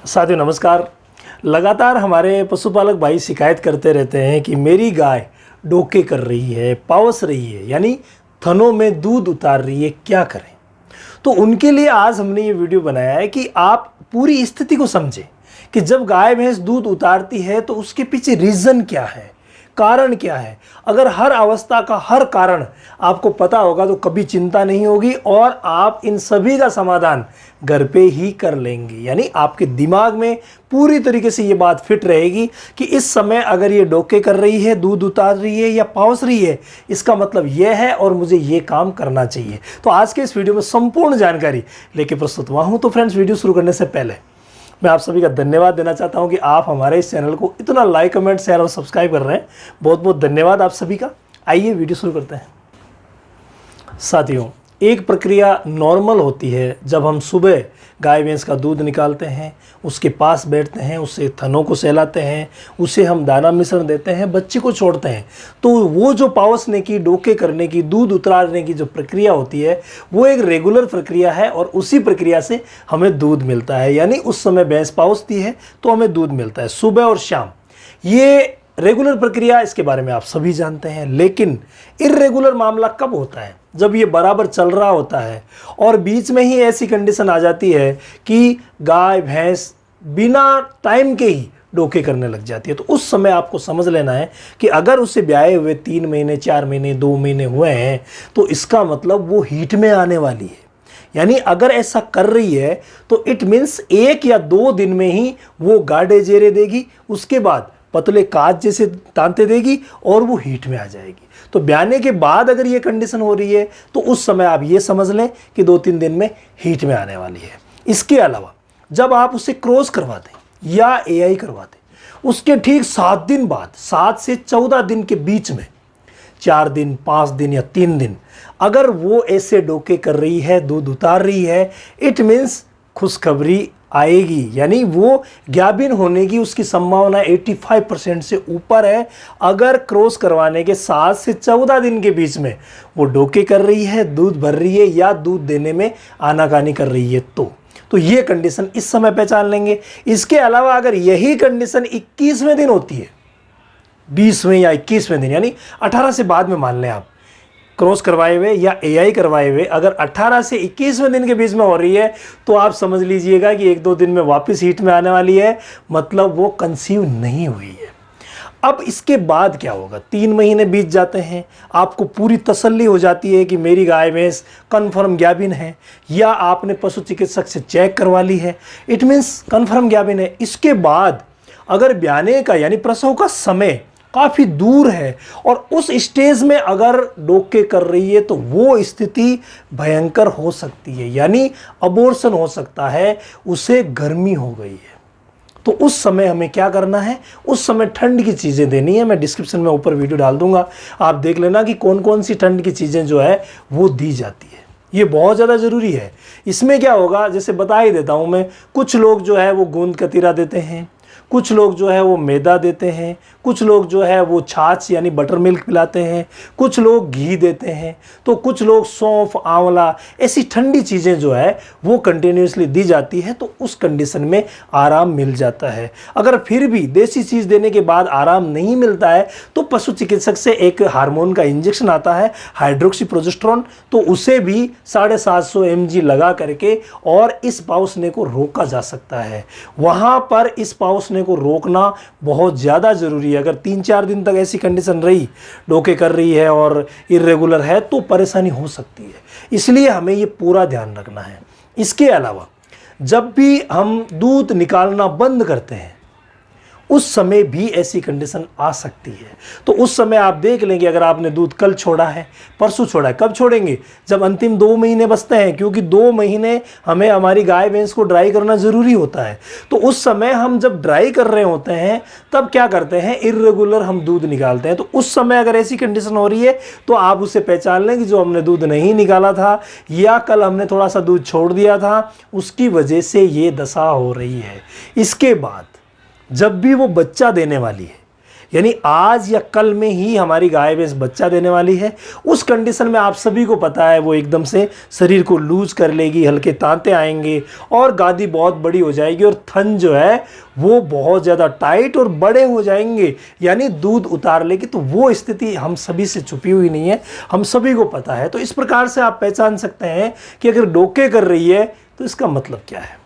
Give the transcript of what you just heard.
साथियों नमस्कार। लगातार हमारे पशुपालक भाई शिकायत करते रहते हैं कि मेरी गाय डोके कर रही है, पावस रही है, यानी थनों में दूध उतार रही है, क्या करें। तो उनके लिए आज हमने ये वीडियो बनाया है कि आप पूरी स्थिति को समझें कि जब गाय भैंस दूध उतारती है तो उसके पीछे रीज़न क्या है, कारण क्या है। अगर हर अवस्था का हर कारण आपको पता होगा तो कभी चिंता नहीं होगी और आप इन सभी का समाधान घर पे ही कर लेंगे। यानी आपके दिमाग में पूरी तरीके से ये बात फिट रहेगी कि इस समय अगर ये डोके कर रही है, दूध उतार रही है या पावस रही है, इसका मतलब ये है और मुझे ये काम करना चाहिए। तो आज के इस वीडियो में संपूर्ण जानकारी लेके प्रस्तुत हुआ हूँ। तो फ्रेंड्स, वीडियो शुरू करने से पहले मैं आप सभी का धन्यवाद देना चाहता हूं कि आप हमारे इस चैनल को इतना लाइक, कमेंट, शेयर और सब्सक्राइब कर रहे हैं। बहुत बहुत धन्यवाद आप सभी का। आइए वीडियो शुरू करते हैं। साथियों, एक प्रक्रिया नॉर्मल होती है जब हम सुबह गाय भैंस का दूध निकालते हैं, उसके पास बैठते हैं, उससे थनों को सहलाते हैं, उसे हम दाना मिश्रण देते हैं, बच्चे को छोड़ते हैं। तो वो जो पावसने की, डोके करने की, दूध उतारने की जो प्रक्रिया होती है वो एक रेगुलर प्रक्रिया है और उसी प्रक्रिया से हमें दूध मिलता है। यानी उस समय भैंस पावसती है तो हमें दूध मिलता है सुबह और शाम। ये रेगुलर प्रक्रिया, इसके बारे में आप सभी जानते हैं। लेकिन इर्रेगुलर मामला कब होता है? जब ये बराबर चल रहा होता है और बीच में ही ऐसी कंडीशन आ जाती है कि गाय भैंस बिना टाइम के ही डोके करने लग जाती है। तो उस समय आपको समझ लेना है कि अगर उसे ब्याए हुए 3 महीने, 4 महीने, 2 महीने हुए हैं तो इसका मतलब वो हीट में आने वाली है। यानी अगर ऐसा कर रही है तो इट मीन्स 1 या 2 दिन में ही वो गाढ़े जेरे देगी, उसके बाद पतले काज जैसे तांते देगी और वो हीट में आ जाएगी। तो ब्याने के बाद अगर ये कंडीशन हो रही है तो उस समय आप ये समझ लें कि 2-3 दिन में हीट में आने वाली है। इसके अलावा जब आप उसे क्रॉस करवा दें या एआई करवा दें, उसके ठीक 7 दिन बाद, 7 से 14 दिन के बीच में, 4 दिन, 5 दिन या 3 दिन अगर वो ऐसे डोके कर रही है, दूध उतार रही है, इट मीन्स खुशखबरी आएगी। यानी वो गाभिन होने की उसकी संभावना 85% से ऊपर है। अगर क्रॉस करवाने के 7 से 14 दिन के बीच में वो डोके कर रही है, दूध भर रही है या दूध देने में आनाकानी कर रही है तो ये कंडीशन इस समय पहचान लेंगे। इसके अलावा अगर यही कंडीशन 21वें दिन होती है, 20वें या 21वें दिन, यानी 18 से बाद में मान लें आप, क्रॉस करवाए हुए या एआई करवाए हुए अगर 18 से 21वें दिन के बीच में हो रही है तो आप समझ लीजिएगा कि 1-2 दिन में वापस हीट में आने वाली है, मतलब वो कंसीव नहीं हुई है। अब इसके बाद क्या होगा? 3 महीने बीत जाते हैं, आपको पूरी तसल्ली हो जाती है कि मेरी गाय भैंस कन्फर्म गाभिन है या आपने पशु चिकित्सक से चेक करवा ली है, इट मीन्स कन्फर्म गाभिन है। इसके बाद अगर ब्याने का यानी प्रसव का समय काफ़ी दूर है और उस स्टेज में अगर डोके कर रही है तो वो स्थिति भयंकर हो सकती है, यानी अबॉर्शन हो सकता है, उसे गर्मी हो गई है। तो उस समय हमें क्या करना है? उस समय ठंड की चीज़ें देनी है। मैं डिस्क्रिप्शन में ऊपर वीडियो डाल दूंगा, आप देख लेना कि कौन कौन सी ठंड की चीज़ें जो है वो दी जाती है। ये बहुत ज़्यादा ज़रूरी है। इसमें क्या होगा, जैसे बता ही देता हूँ मैं, कुछ लोग जो है वो गोंद कतीरा देते हैं, कुछ लोग जो है वो मैदा देते हैं, कुछ लोग जो है वो छाछ यानी बटर मिल्क पिलाते हैं, कुछ लोग घी देते हैं, तो कुछ लोग सौंफ, आंवला, ऐसी ठंडी चीज़ें जो है वो कंटिन्यूसली दी जाती है। तो उस कंडीशन में आराम मिल जाता है। अगर फिर भी देसी चीज़ देने के बाद आराम नहीं मिलता है तो पशु चिकित्सक से एक हार्मोन का इंजेक्शन आता है, हाइड्रोक्सी प्रोजेस्टेरोन, तो उसे भी 750 mg लगा करके और इस पावसने को रोका जा सकता है। वहाँ पर इस पावसने को रोकना बहुत ज़्यादा ज़रूरी है। अगर 3-4 दिन तक ऐसी कंडीशन रही, डोके कर रही है और इर्रेगुलर है, तो परेशानी हो सकती है। इसलिए हमें ये पूरा ध्यान रखना है। इसके अलावा जब भी हम दूध निकालना बंद करते हैं उस समय भी ऐसी कंडीशन आ सकती है। तो उस समय आप देख लेंगे, अगर आपने दूध कल छोड़ा है, परसों छोड़ा है, कब छोड़ेंगे? जब अंतिम 2 महीने बचते हैं, क्योंकि 2 महीने हमें हमारी गाय भैंस को ड्राई करना ज़रूरी होता है। तो उस समय हम जब ड्राई कर रहे होते हैं तब क्या करते हैं, इर्रेगुलर हम दूध निकालते हैं। तो उस समय अगर ऐसी कंडीशन हो रही है तो आप उसे पहचान लें कि जो हमने दूध नहीं निकाला था या कल हमने थोड़ा सा दूध छोड़ दिया था, उसकी वजह से ये दशा हो रही है। इसके बाद जब भी वो बच्चा देने वाली है यानी आज या कल में ही हमारी गाय भैंस बच्चा देने वाली है। उस कंडीशन में आप सभी को पता है वो एकदम से शरीर को लूज कर लेगी, हल्के तांते आएंगे और गादी बहुत बड़ी हो जाएगी और थन जो है वो बहुत ज़्यादा टाइट और बड़े हो जाएंगे, यानी दूध उतार लेगी। तो वो स्थिति हम सभी से छुपी हुई नहीं है, हम सभी को पता है। तो इस प्रकार से आप पहचान सकते हैं कि अगर डोके कर रही है तो इसका मतलब क्या है।